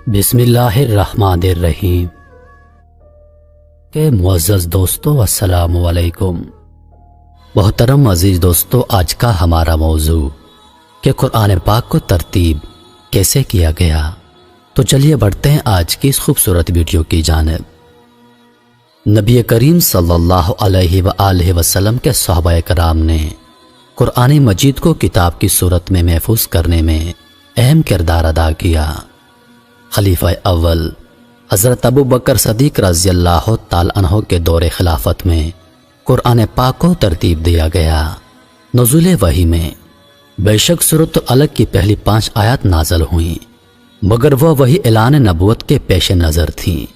بسم اللہ الرحمن الرحیم۔ کہ معزز دوستو السلام علیکم۔ محترم عزیز دوستو، آج کا ہمارا موضوع کہ قرآن پاک کو ترتیب کیسے کیا گیا، تو چلیے بڑھتے ہیں آج کی اس خوبصورت ویڈیو کی جانب۔ نبی کریم صلی اللہ علیہ وآلہ وسلم کے صحابہ کرام نے قرآن مجید کو کتاب کی صورت میں محفوظ کرنے میں اہم کردار ادا کیا۔ خلیفہ اول حضرت ابو بکر صدیق رضی اللہ تعالی عنہ کے دور خلافت میں قرآن پاک کو ترتیب دیا گیا۔ نزول وحی میں بے شک سورۃ العلق کی پہلی 5 آیات نازل ہوئیں، مگر وہ وہی اعلان نبوت کے پیش نظر تھیں۔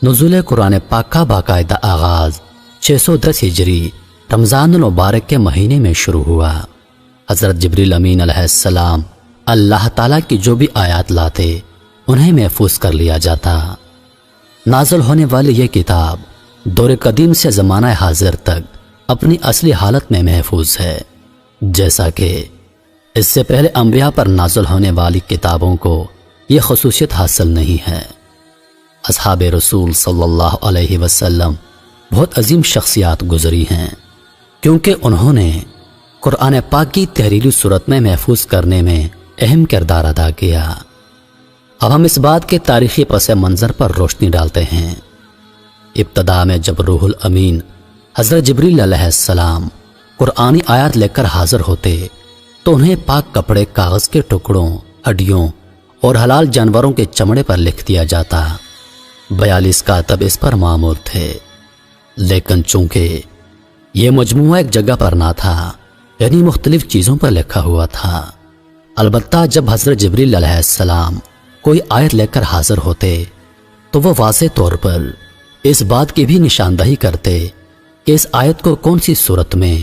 نزول قرآن پاک کا باقاعدہ آغاز 610 ہجری رمضان المبارک کے مہینے میں شروع ہوا۔ حضرت جبریل امین علیہ السلام اللہ تعالیٰ کی جو بھی آیات لاتے انہیں محفوظ کر لیا جاتا۔ نازل ہونے والی یہ کتاب دور قدیم سے زمانہ حاضر تک اپنی اصلی حالت میں محفوظ ہے، جیسا کہ اس سے پہلے انبیاء پر نازل ہونے والی کتابوں کو یہ خصوصیت حاصل نہیں ہے۔ اصحاب رسول صلی اللہ علیہ وسلم بہت عظیم شخصیات گزری ہیں، کیونکہ انہوں نے قرآن پاک کی تحریری صورت میں محفوظ کرنے میں اہم کردار ادا کیا۔ اب ہم اس بات کے تاریخی پس منظر پر روشنی ڈالتے ہیں۔ ابتدا میں جب روح الامین حضرت جبریل علیہ السلام قرآنی آیات لے کر حاضر ہوتے تو انہیں پاک کپڑے، کاغذ کے ٹکڑوں، ہڈیوں اور حلال جانوروں کے چمڑے پر لکھ دیا جاتا۔ 42 کاتب اس پر مامور تھے، لیکن چونکہ یہ مجموعہ ایک جگہ پر نہ تھا، یعنی مختلف چیزوں پر لکھا ہوا تھا۔ البتہ جب حضرت جبریل علیہ السلام کوئی آیت لے کر حاضر ہوتے تو وہ واضح طور پر اس بات کی بھی نشاندہی کرتے کہ اس آیت کو کون سی صورت میں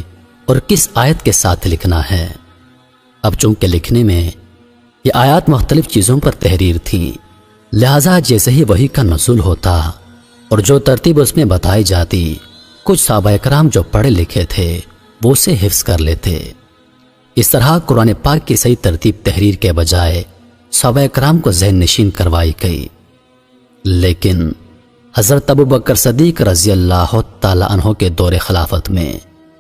اور کس آیت کے ساتھ لکھنا ہے۔ اب چونکہ لکھنے میں یہ آیات مختلف چیزوں پر تحریر تھی، لہذا جیسے ہی وحی کا نزول ہوتا اور جو ترتیب اس میں بتائی جاتی، کچھ صحابہ کرام جو پڑھے لکھے تھے وہ اسے حفظ کر لیتے۔ اس طرح قرآن پاک کی صحیح ترتیب تحریر کے بجائے صحابہ کرام کو ذہن نشین کروائی گئی۔ لیکن حضرت ابو بکر صدیق رضی اللہ تعالی عنہ کے دور خلافت میں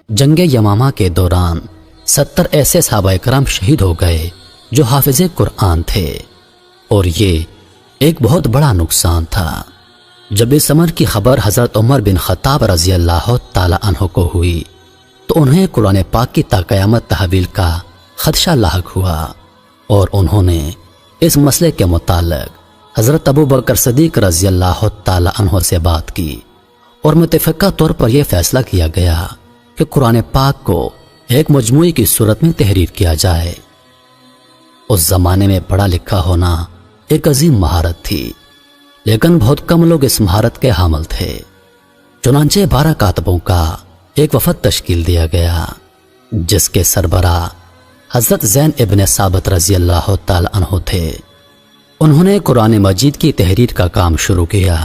جنگ یمامہ کے دوران 70 ایسے صحابہ کرام شہید ہو گئے جو حافظ قرآن تھے، اور یہ ایک بہت بڑا نقصان تھا۔ جب اس امر کی خبر حضرت عمر بن خطاب رضی اللہ تعالی عنہ کو ہوئی تو انہیں قرآن پاک کی تا قیامت تحویل کا خدشہ لاحق ہوا، اور انہوں نے اس مسئلے کے متعلق حضرت ابو بکر صدیق رضی اللہ تعالی عنہ سے بات کی، اور متفقہ طور پر یہ فیصلہ کیا گیا کہ قرآن پاک کو ایک مجموعے کی صورت میں تحریر کیا جائے۔ اس زمانے میں پڑھا لکھا ہونا ایک عظیم مہارت تھی، لیکن بہت کم لوگ اس مہارت کے حامل تھے۔ چنانچہ 12 کاتبوں کا ایک وفد تشکیل دیا گیا، جس کے سربراہ حضرت زین ابن ثابت رضی اللہ تعالی عنہ تھے۔ انہوں نے قرآن مجید کی تحریر کا کام شروع کیا۔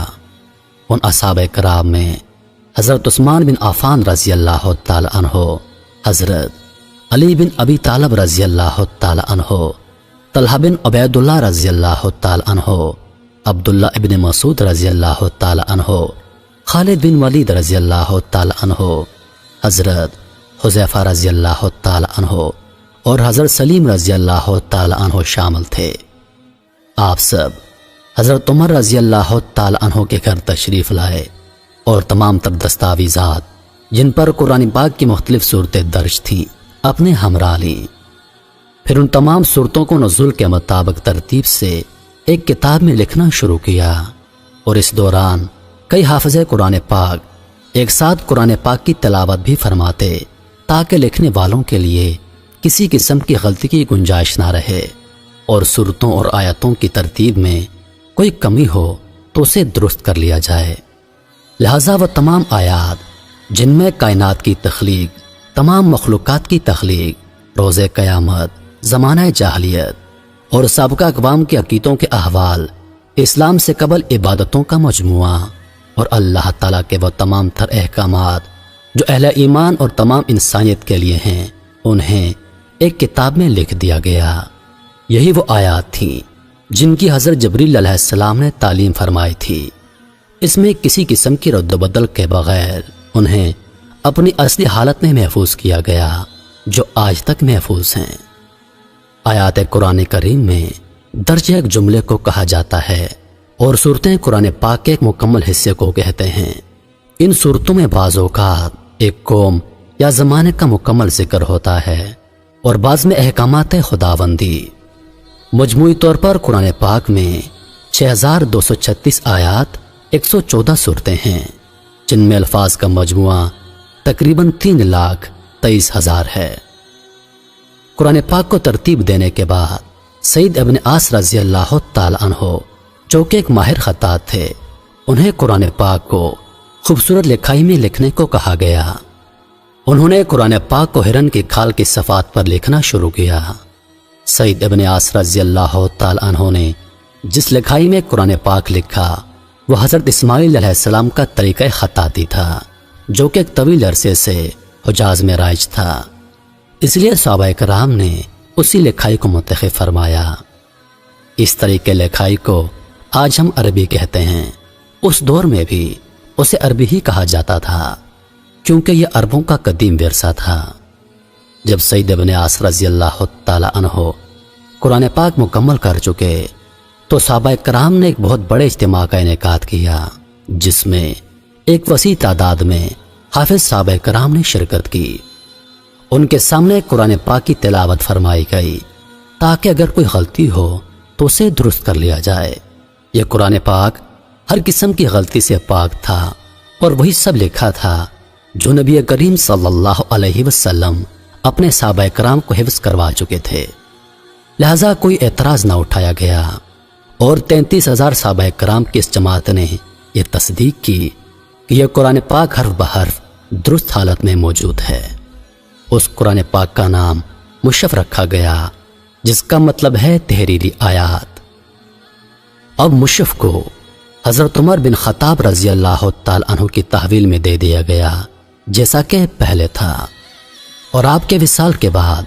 ان اصحاب کرام میں حضرت عثمان بن عفان رضی اللہ تعالی عنہ، حضرت علی بن ابی طالب رضی اللہ تعالی عنہ، طلحہ بن عبید اللہ رضی اللہ تعالی عنہ، عبداللہ ابن مسعود رضی اللہ تعالی عنہ، خالد بن ولید رضی اللہ تعالی عنہ، حضرت حذیفہ رضی اللہ تعالی عنہ اور حضرت سلیم رضی اللہ تعالی عنہ شامل تھے۔ آپ سب حضرت عمر رضی اللہ تعالی عنہ کے گھر تشریف لائے اور تمام تر دستاویزات جن پر قرآن پاک کی مختلف صورتیں درج تھیں اپنے ہمراہ لیں۔ پھر ان تمام صورتوں کو نزول کے مطابق ترتیب سے ایک کتاب میں لکھنا شروع کیا، اور اس دوران کئی حافظ قرآن پاک ایک ساتھ قرآن پاک کی تلاوت بھی فرماتے، تاکہ لکھنے والوں کے لیے کسی قسم کی غلطی کی گنجائش نہ رہے، اور صورتوں اور آیتوں کی ترتیب میں کوئی کمی ہو تو اسے درست کر لیا جائے۔ لہذا وہ تمام آیات جن میں کائنات کی تخلیق، تمام مخلوقات کی تخلیق، روز قیامت، زمانہ جاہلیت اور سابقہ اقوام کے عقیدوں کے احوال، اسلام سے قبل عبادتوں کا مجموعہ، اور اللہ تعالیٰ کے وہ تمام تر احکامات جو اہل ایمان اور تمام انسانیت کے لیے ہیں، انہیں ایک کتاب میں لکھ دیا گیا۔ یہی وہ آیات تھیں جن کی حضرت جبریل علیہ السلام نے تعلیم فرمائی تھی۔ اس میں کسی قسم کی رد و بدل کے بغیر انہیں اپنی اصلی حالت میں محفوظ کیا گیا جو آج تک محفوظ ہیں۔ آیات قرآن کریم میں درج ایک جملے کو کہا جاتا ہے اور صورتیں قرآن پاک کے ایک مکمل حصے کو کہتے ہیں۔ ان صورتوں میں بعض اوقات ایک قوم یا زمانے کا مکمل ذکر ہوتا ہے اور بعض میں احکامات خداوندی۔ مجموعی طور پر قرآن پاک میں 6236 آیات 114 صورتیں ہیں، جن میں الفاظ کا مجموعہ تقریباً 3,23,000 ہے۔ قرآن پاک کو ترتیب دینے کے بعد سعید ابن عاص رضی اللہ تعالی عنہ جو کہ ایک ماہر خطاط تھے، انہیں قرآن پاک کو خوبصورت لکھائی میں لکھنے کو کہا گیا۔ انہوں نے قرآن پاک کو ہرن کی کھال کی صفات پر لکھنا شروع کیا۔ سعید ابن عاص رضی اللہ تعالی عنہ نے جس لکھائی میں قرآن پاک لکھا وہ حضرت اسماعیل علیہ السلام کا طریقہ خطاطی تھا، جو کہ ایک طویل عرصے سے حجاز میں رائج تھا۔ اس لیے صحابہ کرام نے اسی لکھائی کو منتخب فرمایا۔ اس طریقے لکھائی کو آج ہم عربی کہتے ہیں، اس دور میں بھی اسے عربی ہی کہا جاتا تھا کیونکہ یہ عربوں کا قدیم ورثہ تھا۔ جب سعید ابن عاص رضی اللہ تعالی عنہ قرآن پاک مکمل کر چکے تو صحابہ کرام نے ایک بہت بڑے اجتماع کا انعقاد کیا، جس میں ایک وسیع تعداد میں حافظ صحابہ کرام نے شرکت کی۔ ان کے سامنے قرآن پاک کی تلاوت فرمائی گئی تاکہ اگر کوئی غلطی ہو تو اسے درست کر لیا جائے۔ یہ قرآن پاک ہر قسم کی غلطی سے پاک تھا اور وہی سب لکھا تھا جو نبی کریم صلی اللہ علیہ وسلم اپنے صحابہ کرام کو حفظ کروا چکے تھے، لہذا کوئی اعتراض نہ اٹھایا گیا اور 33,000 صحابہ کرام کی اس جماعت نے یہ تصدیق کی کہ یہ قرآن پاک حرف بحرف درست حالت میں موجود ہے۔ اس قرآن پاک کا نام مشف رکھا گیا، جس کا مطلب ہے تحریری آیات۔ اب مشف کو حضرت عمر بن خطاب رضی اللہ تعالی عنہ کی تحویل میں دے دیا گیا جیسا کہ پہلے تھا، اور آپ کے وصال کے بعد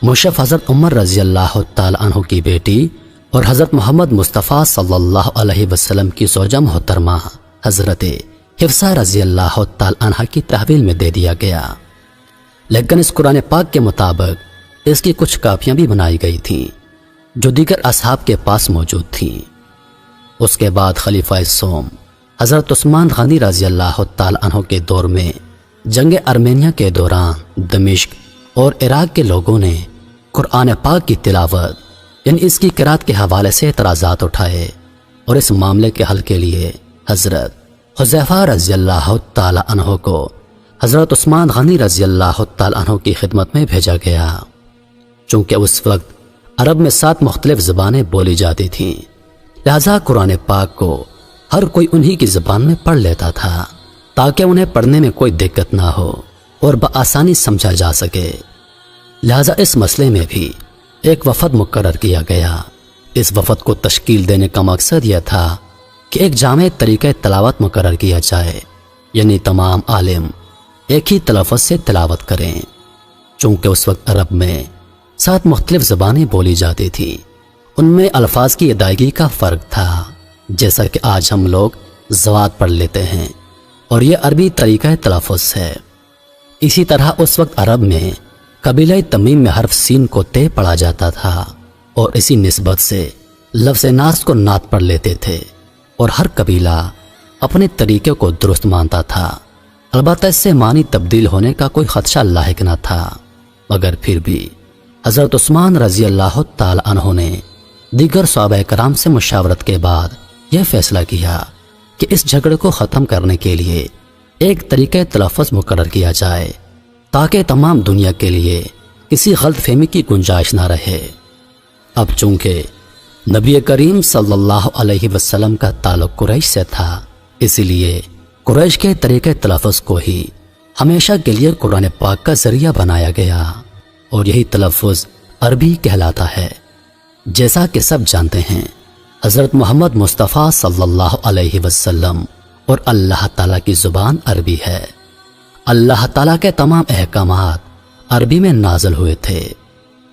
مشف حضرت عمر رضی اللہ تعالی عنہ کی بیٹی اور حضرت محمد مصطفیٰ صلی اللہ علیہ وسلم کی زوجہ محترمہ حضرت حفصہ رضی اللہ تعالی عنہ کی تحویل میں دے دیا گیا۔ لیکن اس قرآن پاک کے مطابق اس کی کچھ کاپیاں بھی بنائی گئی تھیں جو دیگر اصحاب کے پاس موجود تھیں۔ اس کے بعد خلیفہ سوم حضرت عثمان غنی رضی اللہ تعالی عنہ کے دور میں جنگ ارمینیا کے دوران دمشق اور عراق کے لوگوں نے قرآن پاک کی تلاوت یعنی اس کی قرات کے حوالے سے اعتراضات اٹھائے اور اس معاملے کے حل کے لیے حضرت حذیفہ رضی اللہ تعالی عنہ کو حضرت عثمان غنی رضی اللہ تعالی عنہ کی خدمت میں بھیجا گیا۔ چونکہ اس وقت عرب میں 7 مختلف زبانیں بولی جاتی تھیں، لہذا قرآن پاک کو ہر کوئی انہی کی زبان میں پڑھ لیتا تھا تاکہ انہیں پڑھنے میں کوئی دقت نہ ہو اور بآسانی سمجھا جا سکے۔ لہذا اس مسئلے میں بھی ایک وفد مقرر کیا گیا۔ اس وفد کو تشکیل دینے کا مقصد یہ تھا کہ ایک جامع طریقہ تلاوت مقرر کیا جائے، یعنی تمام عالم ایک ہی تلفظ سے تلاوت کریں۔ چونکہ اس وقت عرب میں 7 مختلف زبانیں بولی جاتی تھیں، ان میں الفاظ کی ادائیگی کا فرق تھا، جیسا کہ آج ہم لوگ زوات پڑھ لیتے ہیں اور یہ عربی طریقہ تلفظ ہے۔ اسی طرح اس وقت عرب میں قبیلہ تمیم میں حرف سین کو تے پڑھا جاتا تھا اور اسی نسبت سے لفظ ناس کو نات پڑھ لیتے تھے، اور ہر قبیلہ اپنے طریقے کو درست مانتا تھا۔ البتہ اس سے معنی تبدیل ہونے کا کوئی خدشہ لاحق نہ تھا، مگر پھر بھی حضرت عثمان رضی اللہ تعالی عنہ نے دیگر صحابہ کرام سے مشاورت کے بعد یہ فیصلہ کیا کہ اس جھگڑے کو ختم کرنے کے لیے ایک طریقہ تلفظ مقرر کیا جائے تاکہ تمام دنیا کے لیے کسی غلط فہمی کی گنجائش نہ رہے۔ اب چونکہ نبی کریم صلی اللہ علیہ وسلم کا تعلق قریش سے تھا، اسی لیے قریش کے طریقہ تلفظ کو ہی ہمیشہ کے لیے قرآن پاک کا ذریعہ بنایا گیا، اور یہی تلفظ عربی کہلاتا ہے۔ جیسا کہ سب جانتے ہیں، حضرت محمد مصطفیٰ صلی اللہ علیہ وسلم اور اللہ تعالیٰ کی زبان عربی ہے۔ اللہ تعالیٰ کے تمام احکامات عربی میں نازل ہوئے تھے۔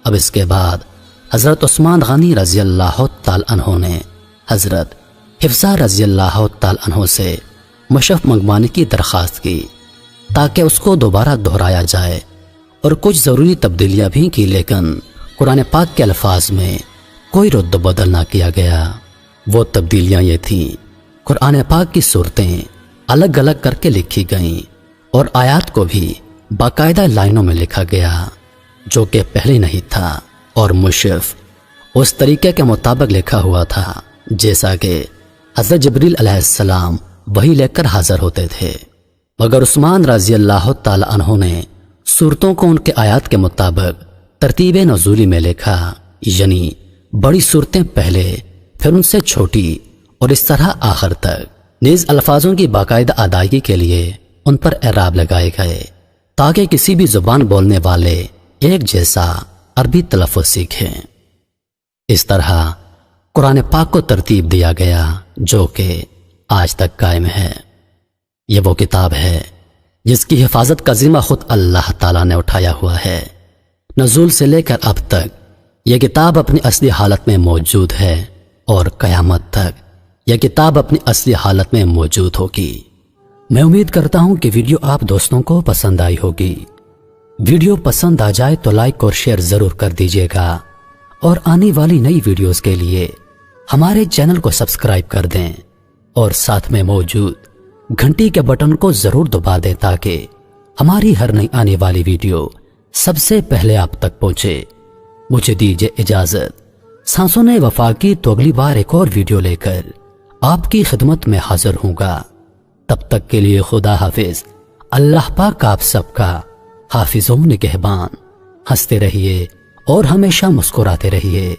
اب اس کے بعد حضرت عثمان غنی رضی اللہ تعالی عنہ نے حضرت حفصہ رضی اللہ تعالی عنہ سے مشف منگوانے کی درخواست کی تاکہ اس کو دوبارہ دہرایا جائے، اور کچھ ضروری تبدیلیاں بھی کی، لیکن قرآن پاک کے الفاظ میں کوئی رد و بدل نہ کیا گیا۔ وہ تبدیلیاں یہ تھیں: قرآن پاک کی صورتیں الگ الگ کر کے لکھی گئیں اور آیات کو بھی باقاعدہ لائنوں میں لکھا گیا جو کہ پہلے نہیں تھا، اور مشف اس طریقے کے مطابق لکھا ہوا تھا جیسا کہ حضرت جبریل علیہ السلام وہی لے کر حاضر ہوتے تھے، مگر عثمان رضی اللہ تعالی عنہ نے صورتوں کو ان کے آیات کے مطابق ترتیب نزولی میں لکھا، یعنی بڑی صورتیں پہلے، پھر ان سے چھوٹی، اور اس طرح آخر تک۔ نیز الفاظوں کی باقاعدہ ادائیگی کے لیے ان پر اعراب لگائے گئے تاکہ کسی بھی زبان بولنے والے ایک جیسا عربی تلفظ سیکھیں۔ اس طرح قرآن پاک کو ترتیب دیا گیا جو کہ آج تک قائم ہے۔ یہ وہ کتاب ہے جس کی حفاظت کا ذمہ خود اللہ تعالیٰ نے اٹھایا ہوا ہے۔ نزول سے لے کر اب تک یہ کتاب اپنی اصلی حالت میں موجود ہے، اور قیامت تک یہ کتاب اپنی اصلی حالت میں موجود ہوگی۔ میں امید کرتا ہوں کہ ویڈیو آپ دوستوں کو پسند آئی ہوگی۔ ویڈیو پسند آ جائے تو لائک اور شیئر ضرور کر دیجیے گا، اور آنے والی نئی ویڈیوز کے لیے ہمارے چینل کو سبسکرائب کر دیں، اور ساتھ میں موجود گھنٹی کے بٹن کو ضرور دبا دیں تاکہ ہماری ہر نئی آنے والی ویڈیو سب سے پہلے آپ تک پہنچے۔ مجھے دیجیے اجازت۔ سانسوں نے وفا کی تو اگلی بار ایک اور ویڈیو لے کر آپ کی خدمت میں حاضر ہوں گا۔ تب تک کے لیے خدا حافظ۔ اللہ پاک آپ سب کا حافظ و نگہبان۔ ہنستے رہیے اور ہمیشہ مسکراتے رہیے۔